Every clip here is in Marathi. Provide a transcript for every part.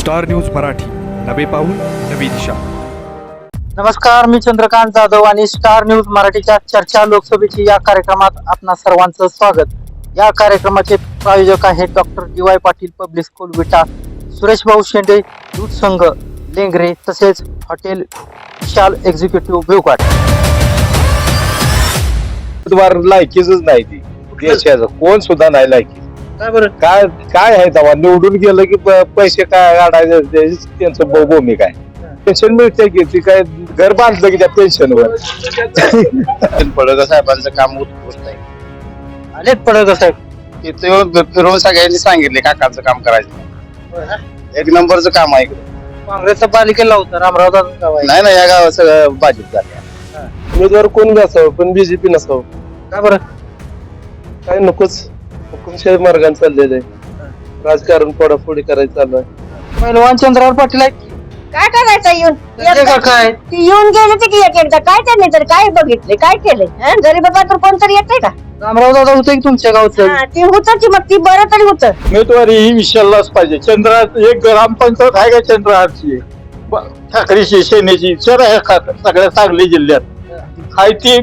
स्टार न्यूज मराठी, नवे पाऊल नवी दिशा. नमस्कार, मी चंद्रकांत जाधव आणि स्टार न्यूज मराठीच्या चर्चा लोकसभेची या कार्यक्रमात आपणा सर्वांचं स्वागत. या कार्यक्रमाचे प्रायोजक आहेत doctor DY Patil public school विटा, सुरेश भाऊ शेंडे दूध संघ लेंगरे, तसेच हॉटेल विशाल एक्झिक्युटिव्ह भिवघाट. लायकीच नाही ती देशाचं कोण सुद्धा नाही लायकी. काय बरं, काय काय आहे तेव्हा निवडून गेलं की पैसे काय काढायचे त्यांचं भूमिका आहे. पेन्शन मिळते की ती काय घर बांधलं की त्या पेन्शनवर. पडळकर साहेबांचं काम उत्कृष्ट आहे. आलेत पडळकर साहेब. तिथे फिरून सगळ्यांनी सांगितले काकांचं काम करायचं. एक नंबरचं काम आहे इकडे. काँग्रेसचा पालिकेला होता रामराव गाव आहे. नाही या गावात सगळं भाजप झाले. उमेदवार कोण नसावं पण बीजेपी नसावं. काय बरं, काय नकोच, हुकुमशाही मार्गाने चाललेलं आहे. राजकारण फोडाफोडी करायचं चालू आहे. पहिलवान चंद्रकांत पाटील आहेत. काय करायचं येऊन त्यांचे का काय ती येऊन गेले ते की एकदा काय त्यांनी तर काय बघितले काय केलंय गरीबाबा तर कोणतरी येते का? रामराव दादा होते की तुमच्या गावचं? हा, ती होत की मग ती बरं तरी होत. उमेदवारी ही विशाललाच पाहिजे. चंद्रात एक ग्रामपंचायत आहे का चंद्रहारची, ठाकरेची, सेनेची, सगळ्या सांगली जिल्ह्यात आहे ती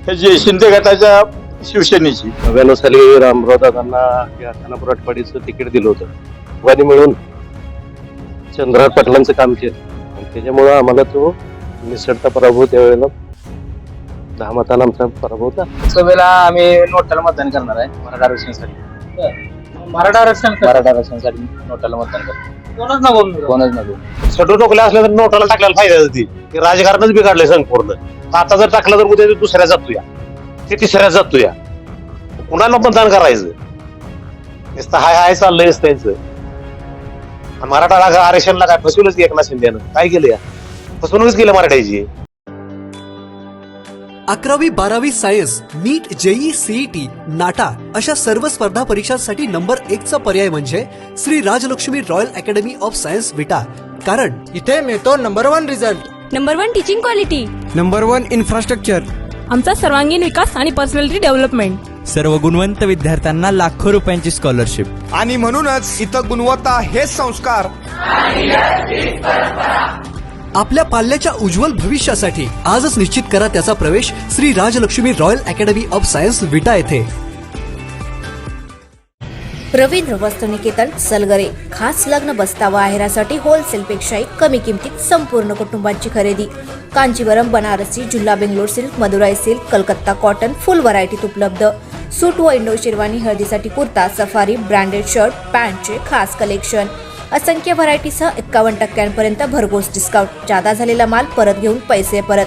ह्याची शिंदे गटाच्या शिवसेनेची. 99 साली रामराव दादांना या खानापूर आठवडीचं तिकीट दिलं होतं. दोघांनी मिळून चंद्रहार पाटलांचं काम केलं आणि त्याच्यामुळं आम्हाला तो निसटता पराभव त्यावेळेला 10 मतांना आमचा पराभव होता. सभेला आम्ही नोटाला मतदान करणार आहे. मराठा आरक्षणासाठी नोटाला मतदान करणार. कोणच नको. सटू टोकल्या असल्या तर नोटाला टाकल्याला फायदा होती. ते राजकारणच बिघडलंय संपूर्ण. आता जर टाकलं तर उद्या दुसऱ्या जातोया, ते तिसऱ्या जातोया. कुणाला मतदान करायचं? नुसतं हाय चाललंय त्यांचं. मराठा आरक्षणला काय फसवलंच की एकनाथ शिंदेनं. काय केलं या? फसवणूकच केलं मराठ्याची. 11वी 12वी science, NEET, JEE, CET, NATA अशा सर्व स्पर्धा परीक्षांसाठी नंबर 1 चा पर्याय म्हणजे Shri Rajlakshmi royal academy of science Vita. कारण इथे मिळतो number 1 result, number 1 teaching quality, number 1 infrastructure, आमचा सर्वांगीण विकास आणि पर्सनॅलिटी डेव्हलपमेंट, सर्व गुणवंत विद्यार्थ्यांना लाखो रुपयांची स्कॉलरशिप आणि म्हणूनच इथं गुणवत्ता हे संस्कार. आपल्या पाल्याच्या उज्ज्वल भविष्यासाठी आजच निश्चित करा त्याचा प्रवेश Shri Rajlakshmi royal academy of science Vita येथे. रवींद्र वस्तुनिकेतन सलगरे, खास लग्न बस्तावा आहेरासाठी होलसेल पेक्षाही कमी किमतीत संपूर्ण कुटुंबाची खरेदी. कांचीवरम, बनारसी, जुल्ला Bangalore silk, Madurai silk, Calcutta cotton full व्हरायटीत उपलब्ध. सूट व इंडो शेरवानी, हळदीसाठी कुर्ता, सफारी, ब्रँडेड शर्ट, पॅन्टचे खास कलेक्शन. असंख्य व्हरायटीसह 51% भरघोस डिस्काउंट. जादा झालेला माल परत घेऊन पैसे परत.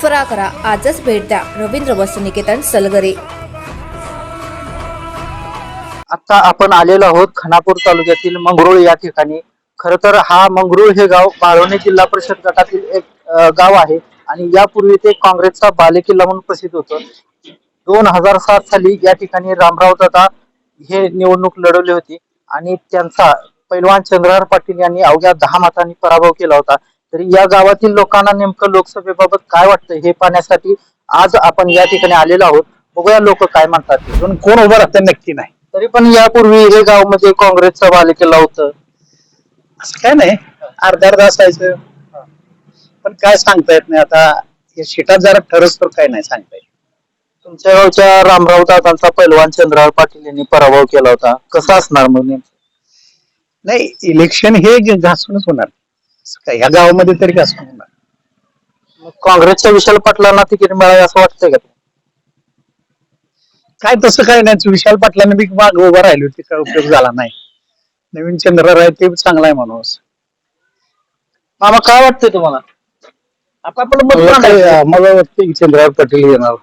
त्वरा करा, आजच भेट द्या. रवींद्र वस्तुनिकेतन सलगरे. आता आपण आलेलो आहोत खानापूर तालुक्यातील मंगरुळ या ठिकाणी. खर तर हा मंगरुळ हे गाव बाळवणे जिल्हा परिषद गटातील एक गाव आहे आणि यापूर्वी ते काँग्रेसचा बालेकिल्ला म्हणून प्रसिद्ध होतं. 2007 साली या ठिकाणी रामराव दादा हे निवडणूक लढवली होती आणि त्यांचा पैलवान चंद्रहार पाटील यांनी अवघ्या 10 मतांनी पराभव केला होता. तरी या गावातील लोकांना नेमकं लोकसभेबाबत काय वाटतं हे पाहण्यासाठी आज आपण या ठिकाणी आलेलो आहोत. बघूया लोक काय म्हणतात. कोण उभं राहतं नक्की नाही. तरी पण यापूर्वी हे गाव मध्ये काँग्रेसचा बालेकिल्ला होतं. असं काय नाही, अर्धा असायचं पण काय सांगता येत नाही. आता या शिटात जरा ठरस तर काय नाही सांगता येत. तुमच्या गावच्या रामराव दादांचा पैलवान चंद्रहार पाटील यांनी पराभव केला होता. कसं असणार मग नेमकं? नाही, इलेक्शन हे घासूनच होणार. ह्या गावामध्ये तरी घासून होणार. मग काँग्रेसच्या विशाल पाटलांना तिकीट मिळावे असं वाटतंय का? काय तसं काय नाही. विशाल पाटलांनी बी माग उभा राहिली होती, काय उपयोग झाला नाही. नवीन चंद्रहार आहे ते चांगला आहे माणूस. मामा काय वाटतंय तुम्हाला? आता आपण मला वाटतं की चंद्रहार पाटील येणार.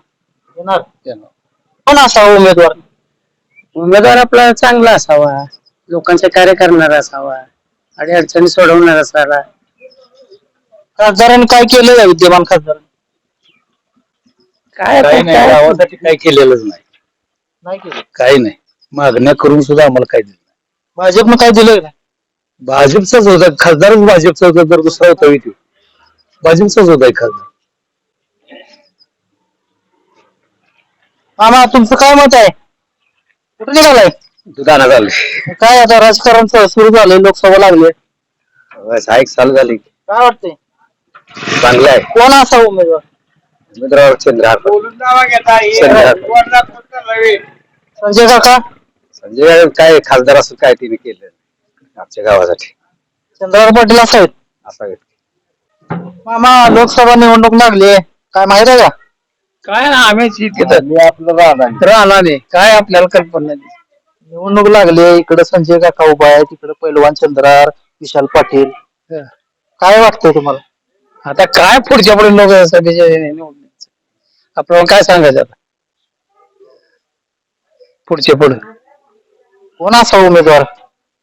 कोण असावा उमेदवार? उमेदवार आपला चांगला असावा, लोकांचे कार्य करणारा असावा, अडचणी सोडवणारा असावा. खासदारांनी काय केलं या विद्यमान खासदार? काय गावासाठी काय केलेलंच नाही. नाही केलं. काही नाही, मागण्या करून सुद्धा आम्हाला काय दिलं नाही. भाजपनं काय दिलं का? भाजपचाच होता खासदारच, भाजपचा होता. जर दुसरा होता भाजपचाच होता खासदार. मामा तुमचं काय मत आहे? कुठे निघालाय? दुधाना झालं. काय आता राजकारण सुरू झालंय, लोकसभा लागली. एक साल झाली काय वाटतंय चांगलं आहे. कोण असा उमेदवार? उमेदवार चंद्रहार संजय काका संजय काय खासदार असं काय तिने केलं आमच्या गावासाठी चंद्रहार पाटील असा आहेत. असा मामा लोकसभा निवडणूक लागली काय माहित आहे का? काय ना आम्ही आपलं राहणार नाही काय आपल्याला कल्पना नाही. निवडणूक लागली इकडे संजय काका उभा आहे तिकडे पैलवान चंद्रहार विशाल पाटील काय वाटतंय तुम्हाला? आता काय पुढच्या पुढे लोकसभेच्या निवडणुकीचं आपल्याला काय सांगायचं आता पुढच्या पुढे कोण असा उमेदवार?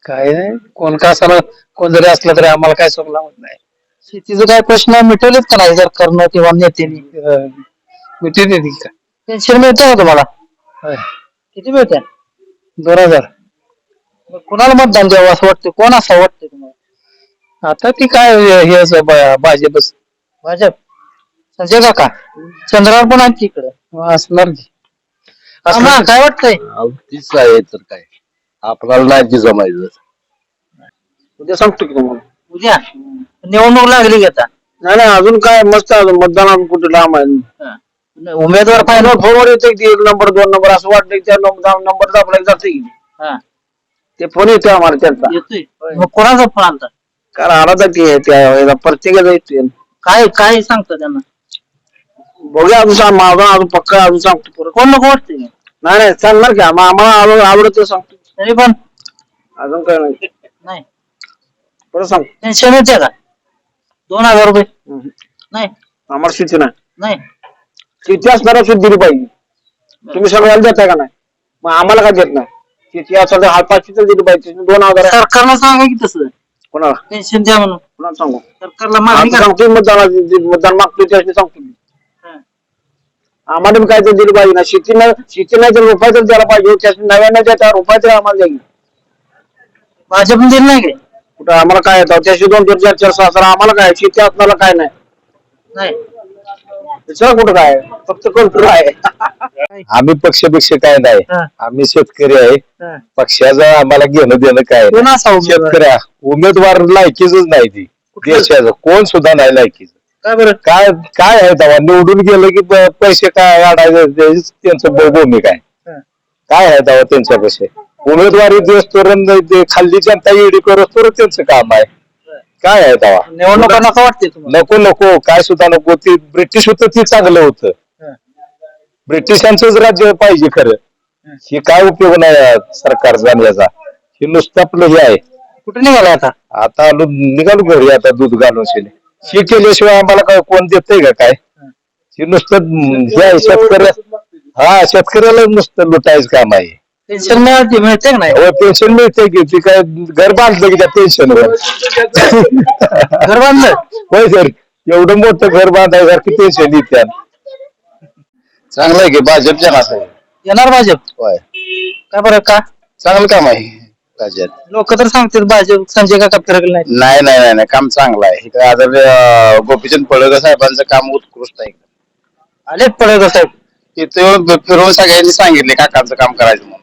काय नाही कोण का असं कोण जरी असलं तरी आम्हाला काय सोपला होत नाही. शेतीचं काय प्रश्न मिटवलेत का नाही सरकारनं किंवा नेत्यांनी? मिठी देते का पेन्शन मिळते का तुम्हाला? होय. किती मिळते? 2000. मग कुणाला मतदान द्यावं असं वाटतं? कोण असं वाटतंय तुम्हाला? आता ती काय हे असं भाजपच भाजप संजय काका चंद्रहार पण आहेत इकडे असणार की मामा, काय वाटतंय? तीच आहे तर काय आपल्याला नाही जमायचं. उद्या सांगतो की तुम्हाला. उद्या निवडणूक लागली की आता नाही नाही अजून काय मस्त मतदान कुठे लांब आहे. उमेदवार फायनल फोनवर येते की 1 नंबर 2 नंबर असं वाटतं की त्या नंबर दाबला जाते की ते फोन येतो आम्हाला त्यांचा येतोय. मग कोणाचा फोन आलता? कारण आला की त्या प्रत्येकाचा येतोय. काय काय सांगतो त्यांना? बघूया अजून माझा अजून पक्का अजून सांगतो परत. कोण नको वाटतंय? नाही नाही सांगणार की आम्हाला आवडत ते सांगतो. तरी पण अजून काय नाही नाही परत सांग. पेन्शन येते का? 2000 रुपये नाही आम्हाला शेती नाही नाही शेती असणारा शेत दिली पाहिजे. तुम्ही सगळ्याला देताय का नाही मग आम्हाला काय देत नाही. शेती असं हातपाशी तर दिली पाहिजे. 2000 सरकारनं सांगा की तसं कोणाला पेन्शन द्या म्हणून. कोणाला सांगू सरकारला मागणी करा. सांगतो मतदान मागतो त्यासाठी सांगतो मी. आम्हाला बी काय तर दिली पाहिजे ना. शेती नाही तर रुपये तर द्यायला पाहिजे. त्यासाठी नव्यानं द्या रुपये तर आम्हाला द्यायला भाजपने दिलं नाही काय? कुठं आम्हाला काय येतं त्याशी 2 4 4 4 6 आम्हाला काय शेती असणारा काय नाही नाही त्याच्यावर कुठं काय फक्त कल्पना आहे. आम्ही पक्षपेक्षा काय नाही आम्ही शेतकरी आहे. पक्षाचं आम्हाला घेणं देणं काय कोण नाही. असा उमेदवार? शेतकऱ्या उमेदवार लायकीच नाही ती देशाचं कोण सुद्धा नाही लायकीच. काय बरं काय काय आहे तेव्हा निवडून गेलं की पैसे काय वाढायचं त्यांचं भूमिका आहे. काय आहे तेव्हा त्यांच्यापाशी उमेदवारी दिवस तर खाल्ली जनता येडी करत तर त्यांचं काम आहे. काय आहे तेव्हा निवडणुका नको वाटते तुम्हाला? नको नको काय सुद्धा नको. ते ब्रिटिश होतं ते चांगलं होतं. ब्रिटिशांचंच राज्य पाहिजे खरं. हे काय उपयोग नाही सरकार जाण्याचा. हे नुसतं आपलं हे आहे. कुठे निघालाय आता? आता आलो निघालो घरी आता दूध घालून हे केल्याशिवाय आम्हाला काय कोण देतंय का काय? हे नुसतं हे आहे शेतकऱ्या शेतकऱ्याला नुसतं लुटायचं काम आहे. पेन्शन मिळते का नाही? पेन्शन मिळते की ती काय घर बांधलं की त्या पेन्शनवर घर बांधलं? होय सर एवढं मोठं घर बांधायसारखी पेन्शन येते. चांगलं आहे की भाजप जनास आहे. येणार भाजप? होय काय बरं का? चांगलं काम आहे राज्यात. लोक तर सांगतात भाजप संजय काका फिरकले नाही. नाही नाही नाही नाही काम चांगलं आहे. इकडे आता गोपीचंद पडळकर साहेबांचं काम उत्कृष्ट आहे. आले पडळकर साहेब तिथे फिरून सगळ्यांनी सांगितले काकांचं काम करायचं म्हणून.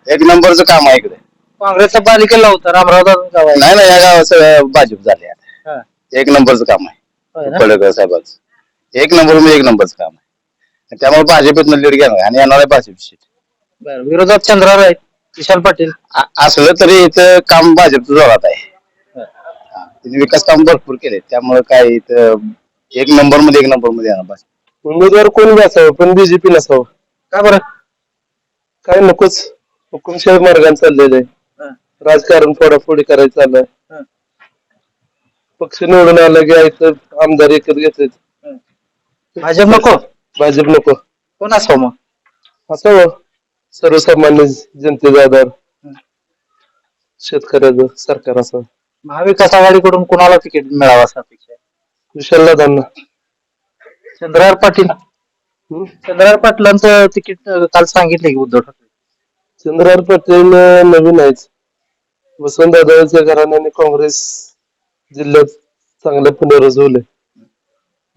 1 नंबरचं काम आहे इकडे. काँग्रेसचा पालिकेला होता रामराव गाव आहे. नाही नाही या गावाचं भाजप झाले आता. 1 नंबरचं काम आहे पडळकर साहेबांचं. 1 नंबर म्हणजे 1 नंबरचं काम आहे. त्यामुळे भाजपनं लीड घेणार आणि येणार आहे भाजप सीट. बरं विरोधात चंद्रहार आहेत विशाल पाटील असलं तरी इथं काम भाजपचं जोरात आहे. तिने विकास काम भरपूर केले त्यामुळे काय इथं 1 नंबर मध्ये येणार भाजप. उमेदवार कोण असावं पण बीजेपी नसावं. का बरं? काय नकोच हुकुमशाही मार्गाने चाललेलं आहे. राजकारण फोडाफोडी करायचं चाललंय. पक्ष निवडून आला की आयतं आमदार एकच घेतात. भाजप नको? भाजप नको. कोण असावं मग? असावं सर्वसामान्य जनतेचा आधार शेतकऱ्याचं सरकार असावं. महाविकास आघाडीकडून कोणाला तिकीट मिळावं असा अपेक्षा आहे? विशाल दादांना. चंद्रहार पाटील चंद्रहार पाटलांचं तिकीट काल सांगितलं की उद्धव ठाकरे. चंद्रहार पाटील नवीन आहेत. वसंतदादाच्या घराण्याने काँग्रेस जिल्ह्यात चांगल्या पुणे रुजवले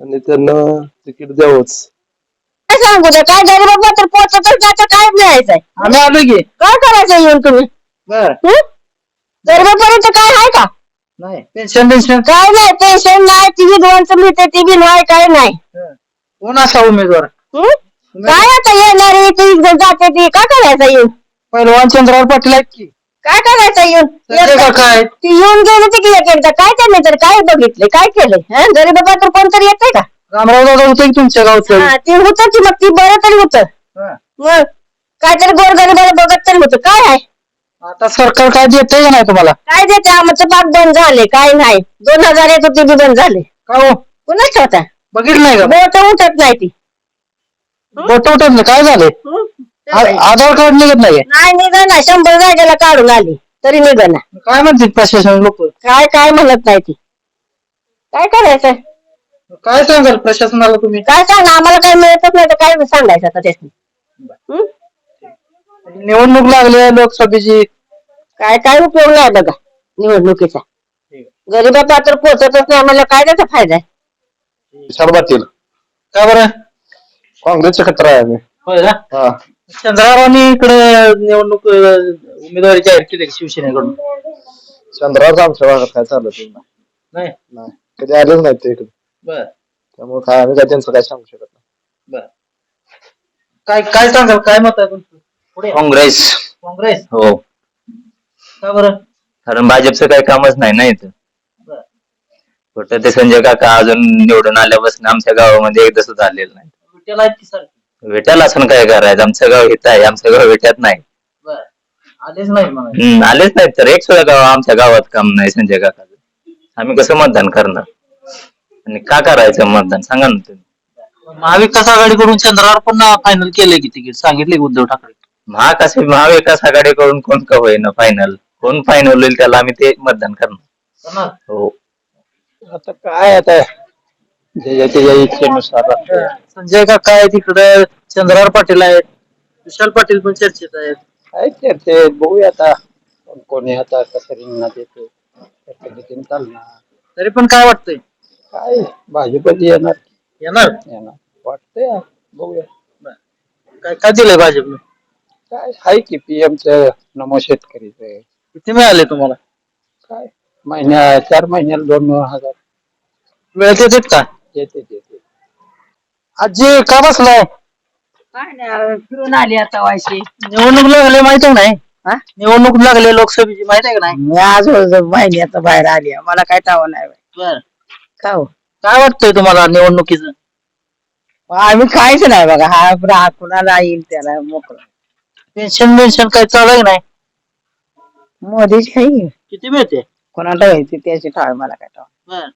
आणि त्यांना तिकीट द्यावंच. काय सांगू दे काय गरीब तर पोचत त्याचं काय मिळायचंय. आम्ही आलो की काय करायचं येऊन तुम्ही बर गरीबापर्यंत काय आहे का? नाही पेन्शन पेन्शन काय नाही पेन्शन नाही ती विधवांचं मिळते ती बी नाही काय नाही कोण असा उमेदवार हं? काय आता येणारे ती जाते ती काय करायचं येऊन पैलवान चंद्रराव पाटील आहेत की काय करायचं येऊन संजय काका आहेत. ती येऊन गेली ती की एकदा काय त्यांनी तर काय बघितले काय केलंय गरीब तर कोणतरी येते का रामराव दादा होते की तुमच्या गावचं हा, ती होतं की मग ती बरं तरी होतं हा. मग काहीतरी गोरगरीबाला बघत तरी होतं काय आहे आता सरकार काय देतंय का नाही तुम्हाला काय देते आमचं पाक बंद झाले काय नाही 2000 येत होते बी बंद झाले का हो कुणाच होता बघितलं नाही का बोट उठत नाही ती बोट उठत नाही काय झाले हं? आधार कार्ड निघत नाही नाही निघा ना 100 जागेला काढून आली तरी निघा ना काय म्हणतात प्रशासन लोक काय काय म्हणत नाही ती काय करायचं काय सांगाल प्रशासनाला तुम्ही काय सांग आम्हाला काय मिळतच नाही तर काय सांगायचं आता त्याची हं? निवडणूक लागली आहे लोकसभेची काय काय उपयोग नाही बघा निवडणुकीचा गरीबा पात्र पोहोचतच नाही आम्हाला काय त्याचा फायदा आहे विशाल पाटील का बरं काँग्रेसचे खतरा आहे आम्ही होय का हा चंद्ररावांनी इकडे निवडणूक उमेदवारी जाहीर केली शिवसेनेकडून चंद्रावर आमच्या भागात काय चालत नाही नाही कधी आलेच नाही ते इकडे बर त्यामुळे काय आम्ही काय त्यांचं काय सांगू शकत नाही बर काय काय सांगाल काय मत आहे तुमचं पुढे काँग्रेस काँग्रेस हो का बरं कारण भाजपचं काही कामच नाही ना इथं बर कुठं ते संजय काका अजून निवडून आल्यापासून आमच्या गावामध्ये एकदा सुद्धा आलेलं नाही विठ्ठल आहेत की सारखी विट्याला असं काय करायचं आमचं गाव इथं आहे आमचं गाव विट्यात नाही बर आलेच नाही म्हणा आलेच नाही तर एक सुद्धा गाव आमच्या गावात काम नाही संजय काकाचं आम्ही कसं मतदान करणार आणि का करायचं मतदान सांगा ना तुम्ही महाविकास आघाडीकडून चंद्रावर पण फायनल केलंय की तिकीट सांगितले उद्धव ठाकरे महाविकास आघाडीकडून कोण का होईना फायनल कोण फायनल होईल त्याला आम्ही ते मतदान करणार करणार? हो आता काय आता त्याच्या इच्छेनुसार संजय काका आहेत तिकडे चंद्रराव पाटील आहेत विशाल पाटील पण चर्चेत आहेत काय ते बघूया आता कोणी आता कसं रिंगणात येतो त्या पद्धतीने चालणार तरी पण काय वाटतंय काय भाजपची येणार येणार येणार वाटतंय बघूया काय काय दिलंय भाजपने काय आहे की पीएमचं नमो शेतकरीचं किती मिळाले तुम्हाला काय 4 महिन्याला 2,000 वेळेत येतात का येते आजी का बसलाय फिरून आली आता वायशी निवडणूक लागले माहिती आहे नाही निवडणूक लागले लोकसभेची माहिती आहे का नाही मी आज महिन्यात बाहेर आली मला काय तावं नाही बर का हो काय वाटतंय तुम्हाला निवडणुकीचं आम्ही काहीच नाही बघा हा कुणाला येईल त्याला मोकळं पेन्शन बेन्शन काय चालू आहे नाही मोदीच काही किती मिळते कोणाला घ्यायची त्याची ठाव मला काय ठाव बर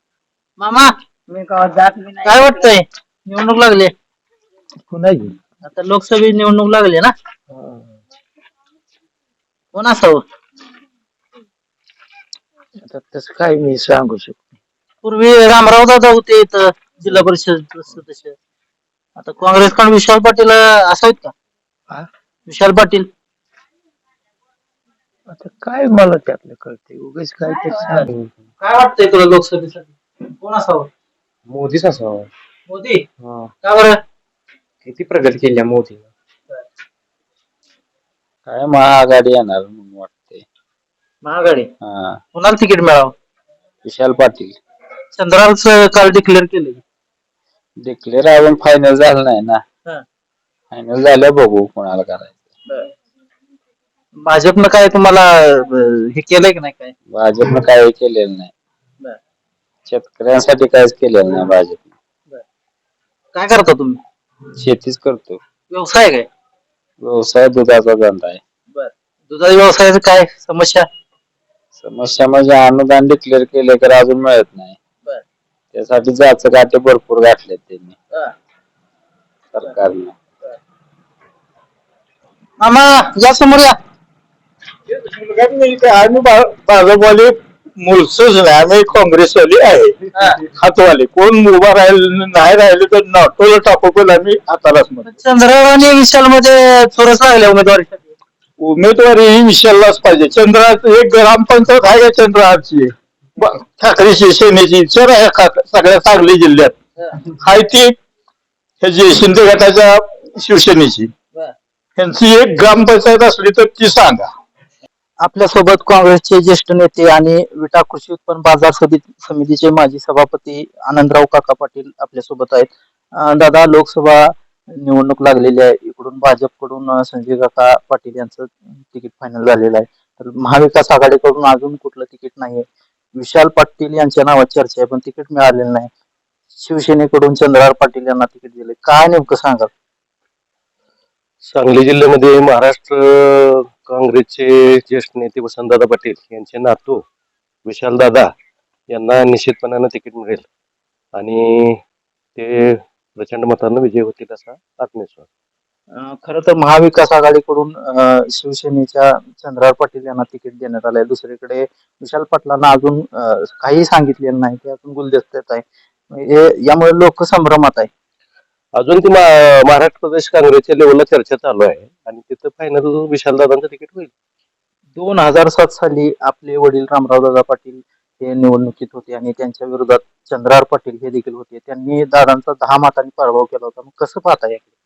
मामा मी गावात जात मी नाही काय वाटतंय निवडणूक लागली कुणाची आता लोकसभेची निवडणूक लागली ना कोण असावं आता तसं काय मी सांगू शकतो पूर्वी रामराव दादा होते इथं जिल्हा परिषद सदस्य आता काँग्रेसकडून विशाल पाटील असावेत का विशाल पाटील आता काय मला त्यातलं कळते उगाच काय ते सांगू काय वाटतंय तुला लोकसभेसाठी कोण असावं मोदीच असावं मोदी का बरं किती प्रगती केली मोदी काय महाआघाडी येणार म्हणून वाटते महाआघाडी हा कोणाला तिकीट मिळावं विशाल पाटील चंद्राचं काल डिक्लेअर केलं डिक्लेअर अजून फायनल झालं नाही ना हा. फायनल झालं बघू कोणाला करायचं भाजपनं काय तुम्हाला हे केलंय की नाही काय भाजपनं काही केलेलं नाही बरं. शेतकऱ्यांसाठी काहीच केलेलं नाही भाजपनं काय करता तुम्ही शेतीच करतो व्यवसाय काय व्यवसाय दुधाचा धंदा आहे बर दुधाच्या व्यवसायाचं काय समस्या समस्या म्हणजे अनुदान डिक्लेअर केले तर अजून मिळत नाही बर त्यासाठी जायचं गाठे भरपूर गाठलेत त्यांनी सरकारने मामा या समोर या आम्ही भाजपवाले मुलसच नाही आम्ही काँग्रेसवाले आहे हातवाले कोण उभा राहिले नाही राहिले तर नाटोला टाकू पण आम्ही हातालाच म्हणतो चंद्रराव आणि विशाल मध्ये चोरस लागल्या उमेदवारीसाठी उमेदवारी ही विशाललाच पाहिजे चंद्रात एक ग्रामपंचायत आहे का चंद्रहारची ठाकरे शिवसेनेची सगळ्या सांगली जिल्ह्यात आहे ती ह्याची शिंदे गटाच्या शिवसेनेची त्यांची एक ग्रामपंचायत असली तर ती सांगा आपल्यासोबत काँग्रेसचे ज्येष्ठ नेते आणि विटा कृषी उत्पन्न बाजार समितीचे माजी सभापती आनंदराव काका पाटील आपल्यासोबत आहेत. दादा, लोकसभा निवडणूक लागलेली आहे. इकडून भाजपकडून संजय काका पाटील यांचं तिकीट फायनल झालेलं आहे. तर महाविकास आघाडीकडून अजून कुठलं तिकीट नाहीये. विशाल पाटील यांच्या नावात चर्चा आहे, पण तिकीट मिळालेलं नाही. शिवसेनेकडून चंद्रहार पाटील यांना तिकीट दिले. काय नेमकं सांगा. सांगली जिल्ह्यामध्ये महाराष्ट्र काँग्रेसचे ज्येष्ठ नेते वसंतदादा पाटील यांचे नातू विशालदादा यांना निश्चितपणानं तिकीट मिळेल आणि ते प्रचंड मतानं विजय होतील असा आत्मविश्वास. खरं तर महाविकास आघाडीकडून शिवसेनेच्या चंद्रहार पाटील यांना तिकीट देण्यात आलंय. दुसरीकडे विशाल पाटलांना अजून काही सांगितलेलं नाही, ते अजून गुलदस्त्यात आहे. यामुळे लोक संभ्रमात आहे. अजून ती महाराष्ट्र प्रदेश काँग्रेसच्या लेवलला चर्चा चालू आहे आणि तिथं फायनल विशालदादांचं तिकीट होईल. 2007 साली आपले वडील रामरावदादा पाटील हे निवडणुकीत होते आणि त्यांच्या विरोधात चंद्रहार पाटील हे देखील होते. त्यांनी दादांचा 10 मतांनी पराभव केला होता. मग कसं पाहता याकडे?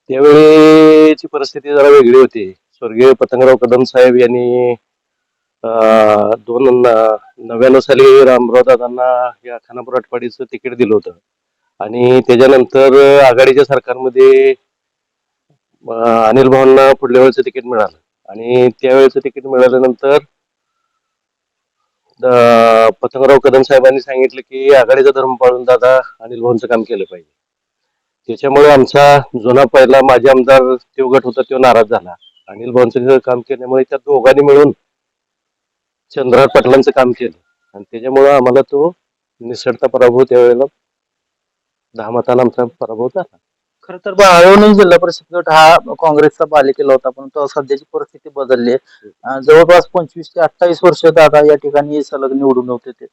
त्यावेळेची परिस्थिती जरा वेगळी होती. स्वर्गीय पतंगराव कदम साहेब यांनी 2099 साली रामराव दादांना या खानापूर आटपाडीचं तिकीट दिलं होतं आणि त्याच्यानंतर आघाडीच्या सरकारमध्ये अनिल भाऊंना पुढल्या वेळेचं तिकीट मिळालं आणि त्यावेळेचं तिकीट मिळाल्यानंतर पतंगराव कदम साहेबांनी सांगितलं की आघाडीचा धर्म पाळून दादा अनिल भाऊंचं काम केलं पाहिजे. त्याच्यामुळे आमचा जुना पहिला माजी आमदार तो गट होता, तो नाराज झाला. अनिल भाऊंचं काम केल्यामुळे त्या दोघांनी मिळून चंद्रहार पाटलांचं काम केलं आणि त्याच्यामुळे आम्हाला तो निसटता पराभव त्यावेळेला 10 मतांना आमचा पराभव झाला. खरं तर बाळवणी जिल्हा परिषद गट हा काँग्रेसचा बालेकिल्ला होता, पण तो सध्याची परिस्थिती बदलली आहे. जवळपास 25 ते 28 वर्ष दादा या ठिकाणी सलग निवडून होते ते,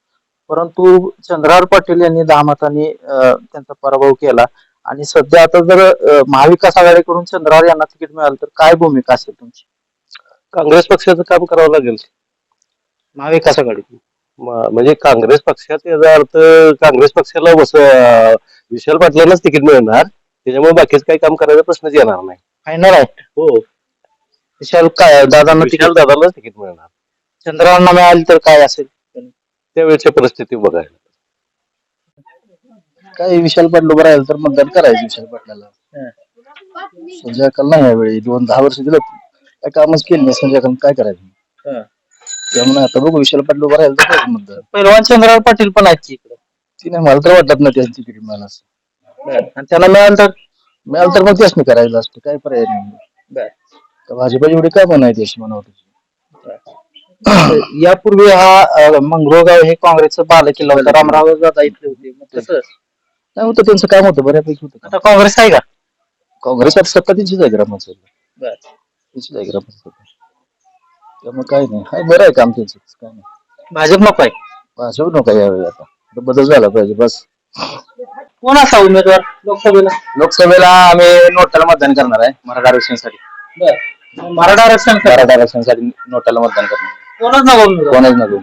परंतु चंद्रहार पाटील यांनी 10 मतांनी त्यांचा पराभव केला आणि सध्या आता जर महाविकास आघाडीकडून चंद्रहार यांना तिकीट मिळालं तर काय भूमिका असेल तुमची? काँग्रेस पक्षाचं काम करावं लागेल. महाविकास आघाडी म्हणजे काँग्रेस पक्षात याचा अर्थ काँग्रेस पक्षाला विशाल पाटलांनाच तिकीट मिळणार, त्याच्यामुळे बाकीच काही काम करायचा प्रश्नच येणार नाही. फायनल आहे. हो, विशाल दादांना विशाल दादालाच तिकीट मिळणार. चंद्रहारांना मिळाली तर काय असेल त्यावेळेची परिस्थिती बघायला. काय विशाल पाटील उभं राहिलं तर मतदान करायचं विशाल पाटलाला. संजय अकाल नाही यावेळी 10 वर्ष दिलं, काय कामच केलं नाही संजय अकाल, काय करायचं. त्यामुळे आता बघू विशाल पाटील उभं राहिलं तर मतदान. पहिलवान चंद्रहार पाटील पण आहेत इकडे. ती नाही, मला तर वाटत नाही त्याचं तिकीट मिळालं असं. आणि त्याला मिळालं तर मग त्याच नाही करायचं असतं, काय पर्याय नाही. भाजपा एवढी काय म्हणायची अशी म्हणावं. यापूर्वी हा मंगरुळगाव हे काँग्रेसचं बालेकिल्ला होता. रामराव दादा इथले होते. तसं नाही होतं, त्यांचं काम होतं, बऱ्यापैकी होतं. आता काँग्रेस आहे का? काँग्रेस आता सत्ता त्यांचीच आहे ग्रामपंचायत, त्यांचीच आहे ग्रामपंचायत. त्यामुळे काय नाही, हाय बरं आहे काम त्यांचं, काय नाही. भाजप नको आहे. भाजप नको आहे यावेळी, आता बदल झाला पाहिजे बस. कोण असा उमेदवार लोकसभेला आम्ही नोटाला मतदान करणार आहे मराठा आरक्षणासाठी. मराठा आरक्षणासाठी नोटाला मतदान करणार. कोणच नको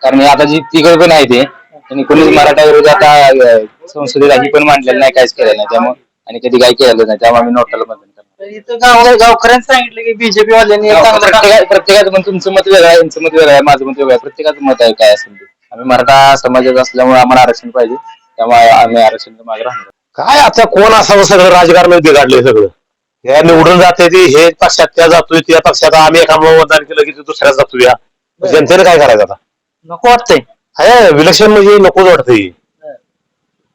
कारण आता जी तिघ पण आहे ते त्यांनी कोणीच मराठा विरोधात संसदेला ही पण मांडलेलं नाही, काहीच केलेलं नाही. त्यामुळे आणि कधी काही केलं नाही, त्यामुळे आम्ही नोटाला मतदान करणार. गावकऱ्यांनी सांगितलं की बीजेपी वाल्यांनी प्रत्येकाचं पण तुमचं मत वेगळं आहे, यांचं मत वेगळं आहे, माझं मत वेगळं आहे. प्रत्येकाचं मत आहे काय असेल ते. आम्ही मराठा समाजात असल्यामुळे आम्हाला आरक्षण पाहिजे, त्यामुळे आम्ही आरक्षणाच्या मागे राहणार. काय आता कोण असावं, सगळं राजकारण बिघडलंय सगळं. हे निवडून जाते ती हे पक्षात त्या जातोय, त्या पक्षात आम्ही एका मतदान केलं की दुसऱ्या जातोय. जनतेने काय करायचं आता? नको वाटतंय. हाय विलक्षण म्हणजे नकोच वाटतंय.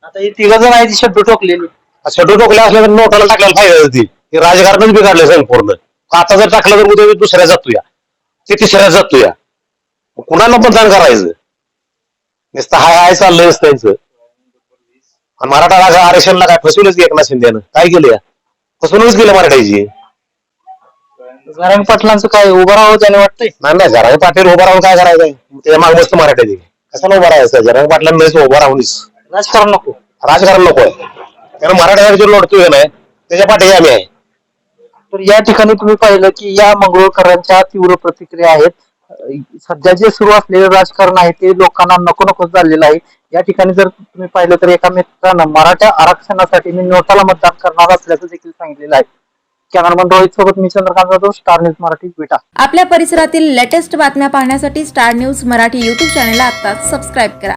आता हे तिघ जण आहे ती शेड्यू ठोकलेली. शेड्यू टोकल्या असल्या तर नोटाला टाकल्याला फायदा होती. हे राजकारणच बिघडलंय संपूर्ण. आता जर टाकलं तर उद्या दुसऱ्या जातोय, ते तिसऱ्या जातोय. कुणाला मतदान करायचं? नुसतं हाय चाललंय त्यांचं. मराठा आरक्षणला काय फसवलंच की एकनाथ शिंदेनं काय केलं? फसवूनच केलं मराठ्याची. जरांगे पाटलांचं काय उभं राहावं त्याने वाटतंय. नाही जरांगे पाटील उभं राहून काय करायचंय? त्याच्या माग मस्त मराठ्याची कशाला उभं राहायचं? जरांगे पाटलांना उभं राहूनच राजकारण नको, राजकारण नको आहे. कारण मराठ्यावर जो लढतोय नाही त्याच्या पाठी आम्ही आहे. तर या ठिकाणी तुम्ही पाहिलं की या मंगरुळकरांच्या तीव्र प्रतिक्रिया आहेत. सध्या जे सुरू असलेले राजकारण आहे ते लोकांना नको नको झालेलं आहे. या ठिकाणी जर तुम्ही पाहिलं तर एका मित्रानं मराठा आरक्षणासाठी मी नोटाला मतदान करणार असल्याचं देखील सांगितलेलं आहे. कॅमेरामन रोहित सोबत मी चंद्रकांत जाधव, स्टार न्यूज मराठी, विटा. आपल्या परिसरातील लेटेस्ट बातम्या पाहण्यासाठी स्टार न्यूज मराठी यूट्यूब चॅनलला आत्ताच सबस्क्राईब करा.